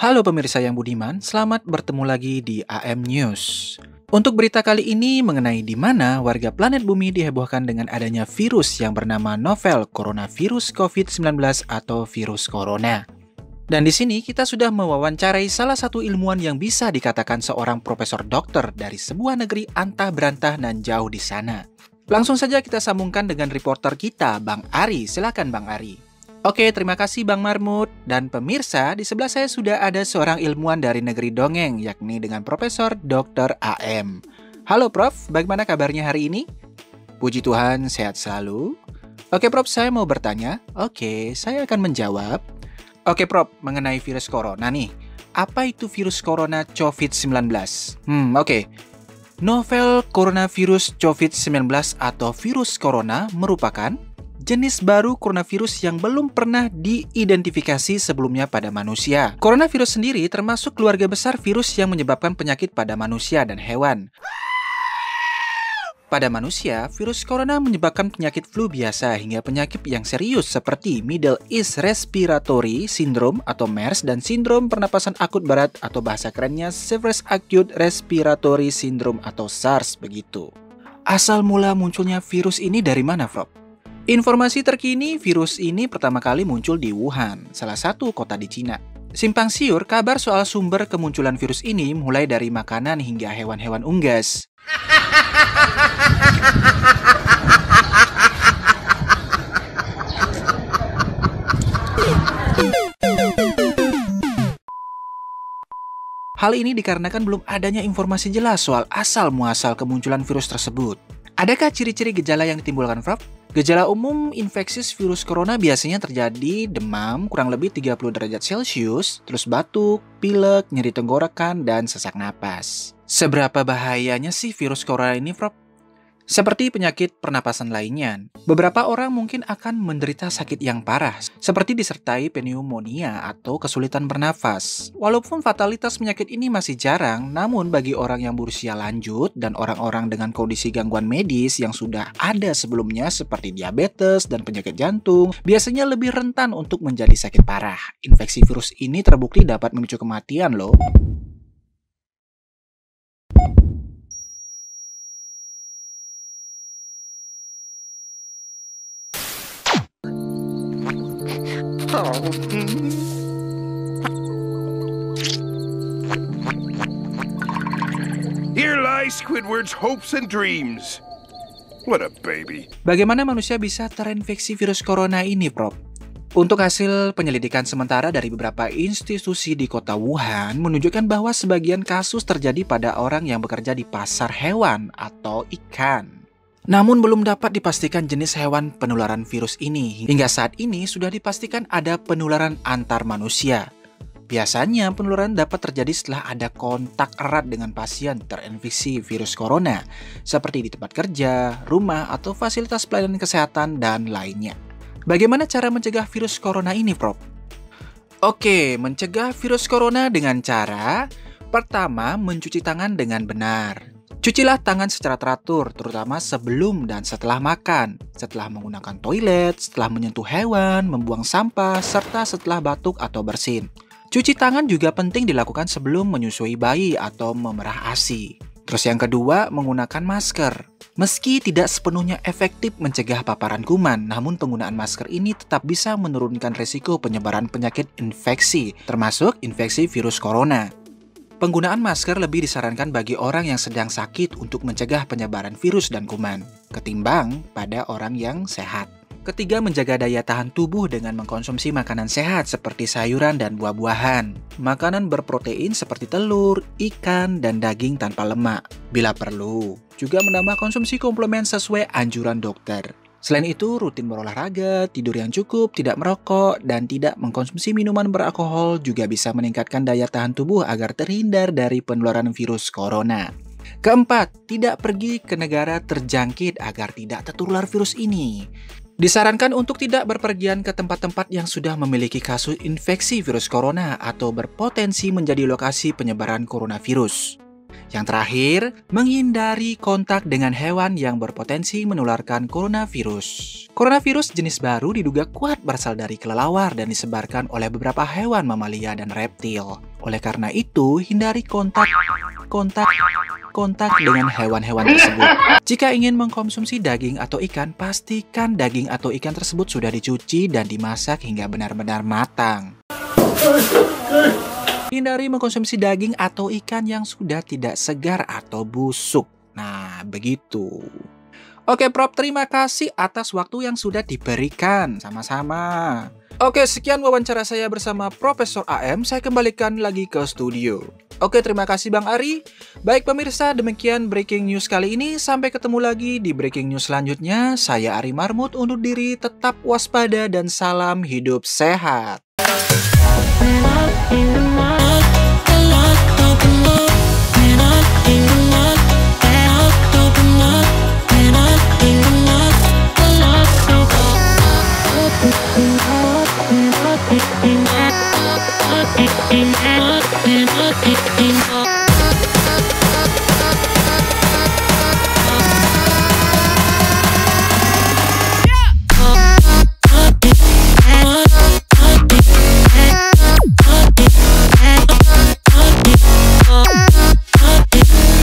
Halo pemirsa yang budiman, selamat bertemu lagi di AM News. Untuk berita kali ini mengenai di mana warga planet bumi dihebohkan dengan adanya virus yang bernama novel coronavirus COVID-19 atau virus corona. Dan di sini kita sudah mewawancarai salah satu ilmuwan yang bisa dikatakan seorang profesor dokter dari sebuah negeri antah berantah dan jauh di sana. Langsung saja kita sambungkan dengan reporter kita, Bang Ari. Silakan Bang Ari. Oke, terima kasih Bang Marmut. Dan pemirsa, di sebelah saya sudah ada seorang ilmuwan dari negeri dongeng, yakni dengan Profesor Dr. AM. Halo Prof, bagaimana kabarnya hari ini? Puji Tuhan, sehat selalu. Oke Prof, saya mau bertanya. Oke, saya akan menjawab. Oke Prof, mengenai virus corona nih. Apa itu virus corona COVID-19? Oke. Novel coronavirus COVID-19 atau virus corona merupakan jenis baru coronavirus yang belum pernah diidentifikasi sebelumnya pada manusia. Coronavirus sendiri termasuk keluarga besar virus yang menyebabkan penyakit pada manusia dan hewan. Pada manusia, virus corona menyebabkan penyakit flu biasa hingga penyakit yang serius seperti Middle East Respiratory Syndrome atau MERS dan sindrom pernapasan akut berat atau bahasa kerennya Severe Acute Respiratory Syndrome atau SARS begitu. Asal mula munculnya virus ini dari mana, Prof? Informasi terkini, virus ini pertama kali muncul di Wuhan, salah satu kota di Cina. Simpang siur kabar soal sumber kemunculan virus ini mulai dari makanan hingga hewan-hewan unggas. Hal ini dikarenakan belum adanya informasi jelas soal asal-muasal kemunculan virus tersebut. Adakah ciri-ciri gejala yang ditimbulkan, Prof? Gejala umum infeksius virus corona biasanya terjadi demam kurang lebih 30 derajat Celcius, terus batuk, pilek, nyeri tenggorokan, dan sesak napas. Seberapa bahayanya sih virus corona ini, Prof? Seperti penyakit pernapasan lainnya, beberapa orang mungkin akan menderita sakit yang parah, seperti disertai pneumonia atau kesulitan bernafas. Walaupun fatalitas penyakit ini masih jarang, namun bagi orang yang berusia lanjut dan orang-orang dengan kondisi gangguan medis yang sudah ada sebelumnya seperti diabetes dan penyakit jantung, biasanya lebih rentan untuk menjadi sakit parah. Infeksi virus ini terbukti dapat memicu kematian loh. Here lies Squidward's hopes and dreams. What a baby. Bagaimana manusia bisa terinfeksi virus corona ini, Prof? Untuk hasil penyelidikan sementara dari beberapa institusi di kota Wuhan menunjukkan bahwa sebagian kasus terjadi pada orang yang bekerja di pasar hewan atau ikan. Namun belum dapat dipastikan jenis hewan penularan virus ini. Hingga saat ini sudah dipastikan ada penularan antar manusia. Biasanya penularan dapat terjadi setelah ada kontak erat dengan pasien terinfeksi virus corona, seperti di tempat kerja, rumah, atau fasilitas pelayanan kesehatan, dan lainnya. Bagaimana cara mencegah virus corona ini, Prof? Oke, mencegah virus corona dengan cara pertama, mencuci tangan dengan benar. Cucilah tangan secara teratur, terutama sebelum dan setelah makan, setelah menggunakan toilet, setelah menyentuh hewan, membuang sampah, serta setelah batuk atau bersin. Cuci tangan juga penting dilakukan sebelum menyusui bayi atau memerah ASI. Terus yang kedua, menggunakan masker. Meski tidak sepenuhnya efektif mencegah paparan kuman, namun penggunaan masker ini tetap bisa menurunkan risiko penyebaran penyakit infeksi, termasuk infeksi virus corona. Penggunaan masker lebih disarankan bagi orang yang sedang sakit untuk mencegah penyebaran virus dan kuman, ketimbang pada orang yang sehat. Ketiga, menjaga daya tahan tubuh dengan mengkonsumsi makanan sehat seperti sayuran dan buah-buahan. Makanan berprotein seperti telur, ikan, dan daging tanpa lemak. Bila perlu, juga menambah konsumsi komplement sesuai anjuran dokter. Selain itu, rutin berolahraga, tidur yang cukup, tidak merokok, dan tidak mengkonsumsi minuman beralkohol juga bisa meningkatkan daya tahan tubuh agar terhindar dari penularan virus corona. Keempat, tidak pergi ke negara terjangkit agar tidak tertular virus ini. Disarankan untuk tidak berpergian ke tempat-tempat yang sudah memiliki kasus infeksi virus corona atau berpotensi menjadi lokasi penyebaran coronavirus. Yang terakhir, menghindari kontak dengan hewan yang berpotensi menularkan coronavirus. Coronavirus jenis baru diduga kuat berasal dari kelelawar dan disebarkan oleh beberapa hewan mamalia dan reptil. Oleh karena itu, hindari kontak dengan hewan-hewan tersebut. Jika ingin mengkonsumsi daging atau ikan, pastikan daging atau ikan tersebut sudah dicuci dan dimasak hingga benar-benar matang. Hindari mengkonsumsi daging atau ikan yang sudah tidak segar atau busuk. Nah, begitu. Oke, Prof, terima kasih atas waktu yang sudah diberikan. Sama-sama. Oke, sekian wawancara saya bersama Profesor AM. Saya kembalikan lagi ke studio. Oke, terima kasih Bang Ari. Baik pemirsa, demikian Breaking News kali ini. Sampai ketemu lagi di Breaking News selanjutnya. Saya Ari Marmut undur diri, tetap waspada dan salam hidup sehat. In